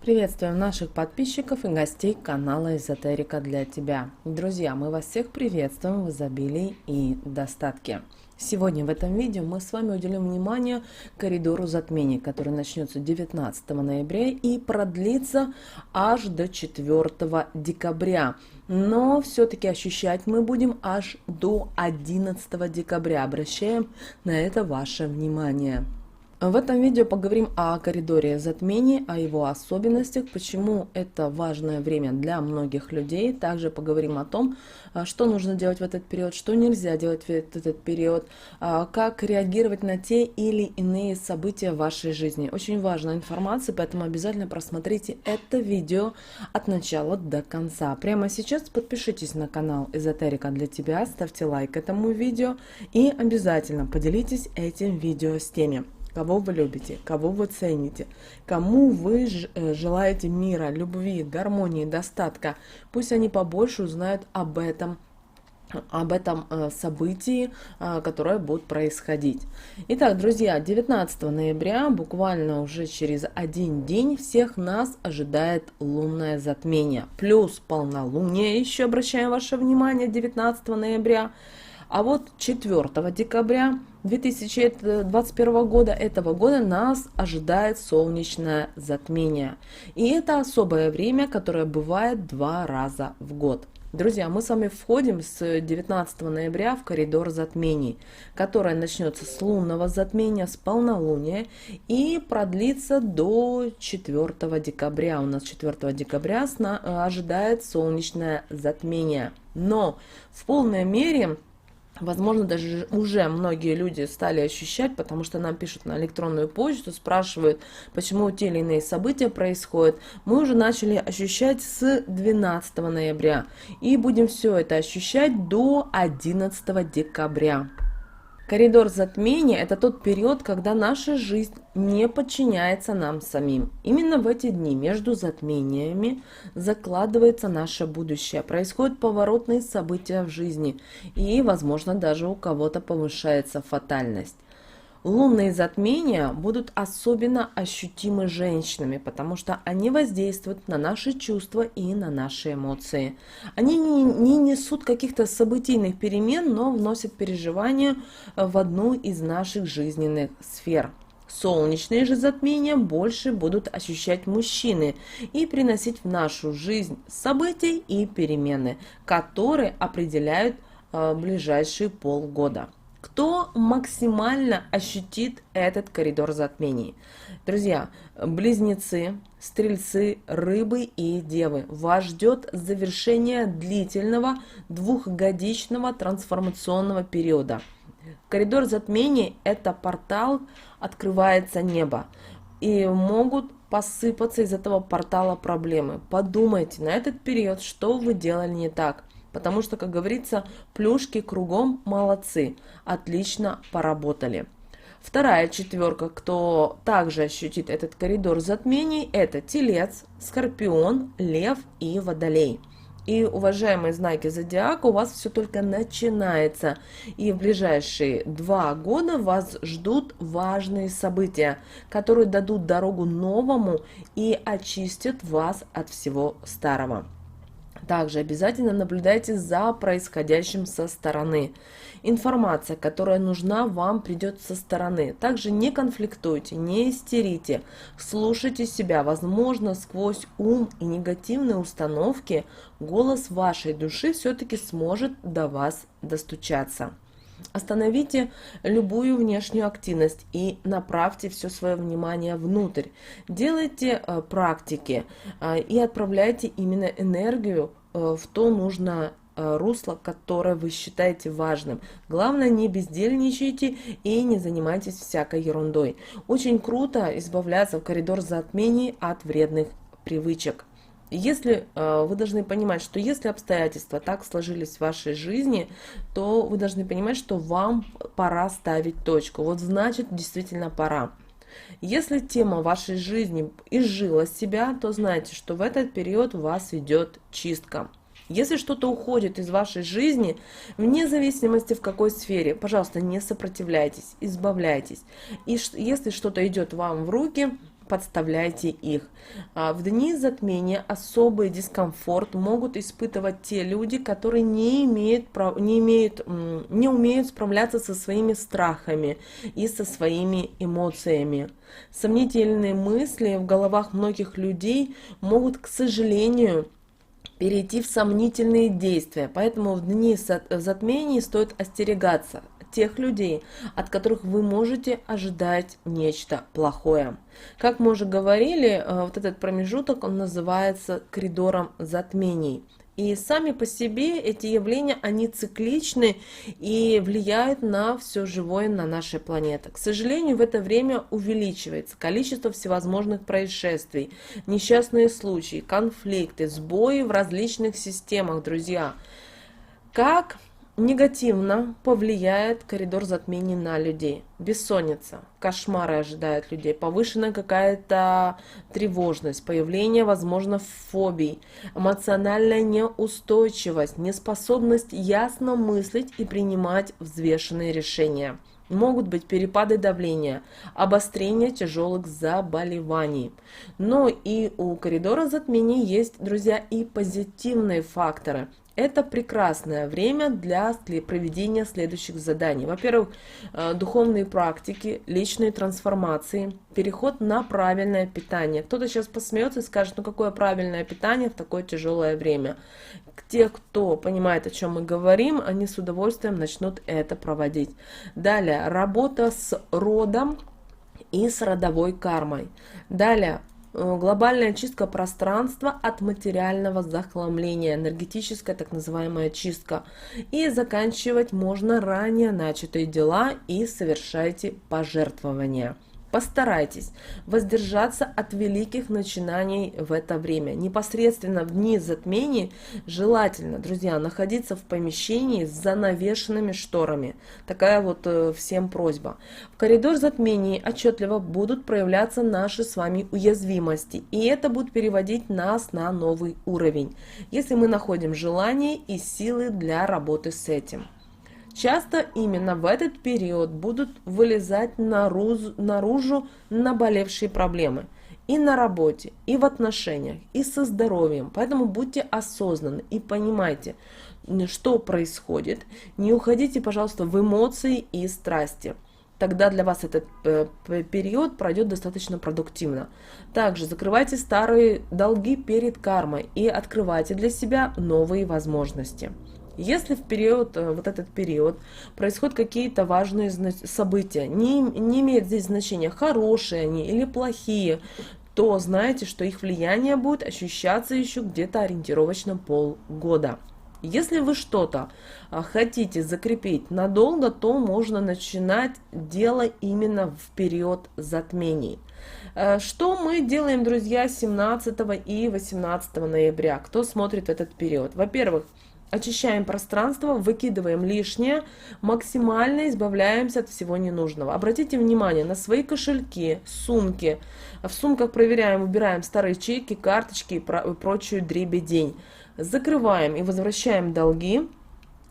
Приветствуем наших подписчиков и гостей канала Эзотерика для тебя. Друзья, мы вас всех приветствуем в изобилии и достатке. Сегодня в этом видео мы с вами уделим внимание коридору затмений, который начнется 19 ноября и продлится аж до 4 декабря. Но все-таки ощущать мы будем аж до 11 декабря. Обращаем на это ваше внимание. В этом видео поговорим о коридоре затмений, о его особенностях, почему это важное время для многих людей. Также поговорим о том, что нужно делать в этот период, что нельзя делать в этот период, как реагировать на те или иные события в вашей жизни. Очень важная информация, поэтому обязательно просмотрите это видео от начала до конца. Прямо сейчас подпишитесь на канал Эзотерика для тебя, ставьте лайк этому видео и обязательно поделитесь этим видео с теми, кого вы любите, кого вы цените, кому вы желаете мира, любви, гармонии, достатка. Пусть они побольше узнают об этом событии, которое будет происходить. Итак, друзья, 19 ноября, буквально уже через один день, всех нас ожидает лунное затмение. Плюс полнолуние, еще обращаем ваше внимание, 19 ноября. А вот 4 декабря 2021 года, этого года, нас ожидает солнечное затмение. И это особое время, которое бывает 2 раза в год. Друзья, мы с вами входим с 19 ноября в коридор затмений, которое начнется с лунного затмения, с полнолуния и продлится до 4 декабря. У нас 4 декабря ожидает солнечное затмение. Но в полной мере, возможно, даже уже многие люди стали ощущать, потому что нам пишут на электронную почту, спрашивают, почему те или иные события происходят. Мы уже начали ощущать с 12 ноября и будем все это ощущать до 11 декабря. Коридор затмения – это тот период, когда наша жизнь не подчиняется нам самим. Именно в эти дни между затмениями закладывается наше будущее. Происходят поворотные события в жизни, и, возможно, даже у кого-то повышается фатальность. Лунные затмения будут особенно ощутимы женщинами, потому что они воздействуют на наши чувства и на наши эмоции. Они не несут каких-то событийных перемен, но вносят переживания в одну из наших жизненных сфер. Солнечные же затмения больше будут ощущать мужчины и приносить в нашу жизнь события и перемены, которые определяют ближайшие полгода. Кто максимально ощутит этот коридор затмений? Друзья, близнецы, стрельцы, рыбы и девы. Вас ждет завершение длительного двухгодичного трансформационного периода. Коридор затмений – это портал, открывается небо. И могут посыпаться из этого портала проблемы. Подумайте на этот период, что вы делали не так. Потому что, как говорится, плюшки кругом молодцы, отлично поработали. Вторая четверка, кто также ощутит этот коридор затмений, это Телец, Скорпион, Лев и Водолей. И, уважаемые знаки зодиака, у вас все только начинается. И в ближайшие 2 года вас ждут важные события, которые дадут дорогу новому и очистят вас от всего старого. Также обязательно наблюдайте за происходящим со стороны. Информация, которая нужна вам, придет со стороны. Также не конфликтуйте, не истерите, слушайте себя. Возможно, сквозь ум и негативные установки голос вашей души все-таки сможет до вас достучаться. Остановите любую внешнюю активность и направьте все свое внимание внутрь. Делайте практики и отправляйте именно энергию в то нужное русло, которое вы считаете важным. Главное, не бездельничайте и не занимайтесь всякой ерундой. Очень круто избавляться в коридор затмений от вредных привычек. Если вы должны понимать, что если обстоятельства так сложились в вашей жизни, то вы должны понимать, что вам пора ставить точку. Вот значит, действительно пора. Если тема вашей жизни изжила себя, то знайте, что в этот период у вас идет чистка. Если что-то уходит из вашей жизни, вне зависимости в какой сфере, пожалуйста, не сопротивляйтесь, избавляйтесь. И если что-то идет вам в руки, подставляйте их. В дни затмения особый дискомфорт могут испытывать те люди, которые не умеют справляться со своими страхами и со своими эмоциями. Сомнительные мысли в головах многих людей могут, к сожалению, перейти в сомнительные действия. Поэтому в дни затмений стоит остерегаться тех людей, от которых вы можете ожидать нечто плохое. Как мы уже говорили, вот этот промежуток, он называется коридором затмений. И сами по себе эти явления, они цикличны и влияют на все живое на нашей планете. К сожалению, в это время увеличивается количество всевозможных происшествий, несчастные случаи, конфликты, сбои в различных системах, друзья. Как негативно повлияет коридор затмений на людей? Бессонница, кошмары ожидают людей, повышенная какая-то тревожность, появление, возможно, фобий, эмоциональная неустойчивость, неспособность ясно мыслить и принимать взвешенные решения. Могут быть перепады давления, обострение тяжелых заболеваний. Но и у коридора затмений есть, друзья, и позитивные факторы. Это прекрасное время для проведения следующих заданий. Во-первых, духовные практики, личные трансформации, переход на правильное питание. Кто-то сейчас посмеется и скажет, ну какое правильное питание в такое тяжелое время. Те, кто понимает, о чем мы говорим, они с удовольствием начнут это проводить. Далее, работа с родом и с родовой кармой. Далее, глобальная чистка пространства от материального захламления, энергетическая так называемая чистка. И заканчивать можно ранее начатые дела и совершайте пожертвования. Постарайтесь воздержаться от великих начинаний в это время. Непосредственно в дни затмений желательно, друзья, находиться в помещении с занавешенными шторами. Такая вот всем просьба. В коридор затмений отчетливо будут проявляться наши с вами уязвимости. И это будет переводить нас на новый уровень, если мы находим желание и силы для работы с этим. Часто именно в этот период будут вылезать наружу наболевшие проблемы и на работе, и в отношениях, и со здоровьем. Поэтому будьте осознанны и понимайте, что происходит. Не уходите, пожалуйста, в эмоции и страсти. Тогда для вас этот период пройдет достаточно продуктивно. Также закрывайте старые долги перед кармой и открывайте для себя новые возможности. Если вот этот период происходят какие-то важные события, не имеет здесь значения, хорошие они или плохие, то знаете, что их влияние будет ощущаться еще где-то ориентировочно полгода. Если вы что-то хотите закрепить надолго, то можно начинать дело именно в период затмений. Что мы делаем, друзья, 17 и 18 ноября? Кто смотрит этот период? Во-первых, очищаем пространство, выкидываем лишнее, максимально избавляемся от всего ненужного. Обратите внимание на свои кошельки, сумки. В сумках проверяем, убираем старые чеки, карточки и прочую дребедень. Закрываем и возвращаем долги.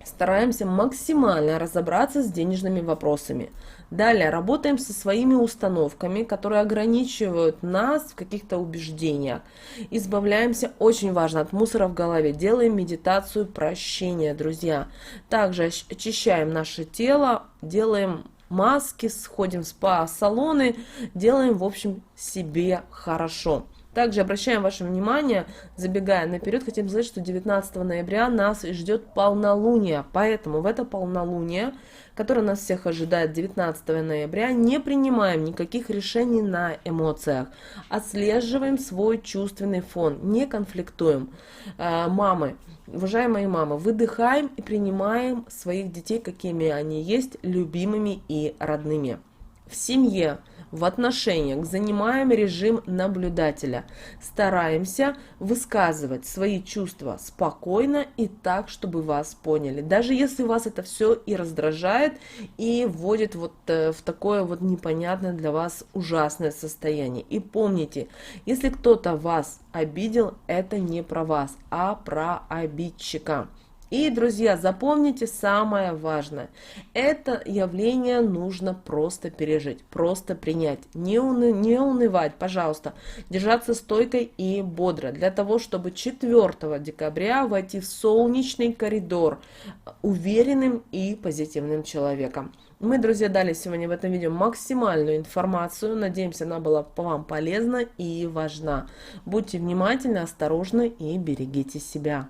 Стараемся максимально разобраться с денежными вопросами. Далее работаем со своими установками, которые ограничивают нас в каких-то убеждениях. Избавляемся, очень важно, от мусора в голове. Делаем медитацию прощения, друзья. Также очищаем наше тело, делаем маски, сходим в спа-салоны, делаем, в общем, себе хорошо. Также обращаем ваше внимание, забегая наперед, хотим сказать, что 19 ноября нас ждет полнолуние. Поэтому в это полнолуние, которое нас всех ожидает 19 ноября, не принимаем никаких решений на эмоциях. Отслеживаем свой чувственный фон, не конфликтуем. Мамы, уважаемые мамы, выдыхаем и принимаем своих детей, какими они есть, любимыми и родными. В семье, в отношениях занимаем режим наблюдателя. Стараемся высказывать свои чувства спокойно и так, чтобы вас поняли. Даже если вас это все и раздражает, и вводит вот в такое вот непонятное для вас ужасное состояние. И помните, если кто-то вас обидел, это не про вас, а про обидчика. И, друзья, запомните самое важное. Это явление нужно просто пережить, просто принять. Не унывать, пожалуйста. Держаться стойко и бодро. Для того, чтобы 4 декабря войти в солнечный коридор уверенным и позитивным человеком. Мы, друзья, дали сегодня в этом видео максимальную информацию. Надеемся, она была вам полезна и важна. Будьте внимательны, осторожны и берегите себя.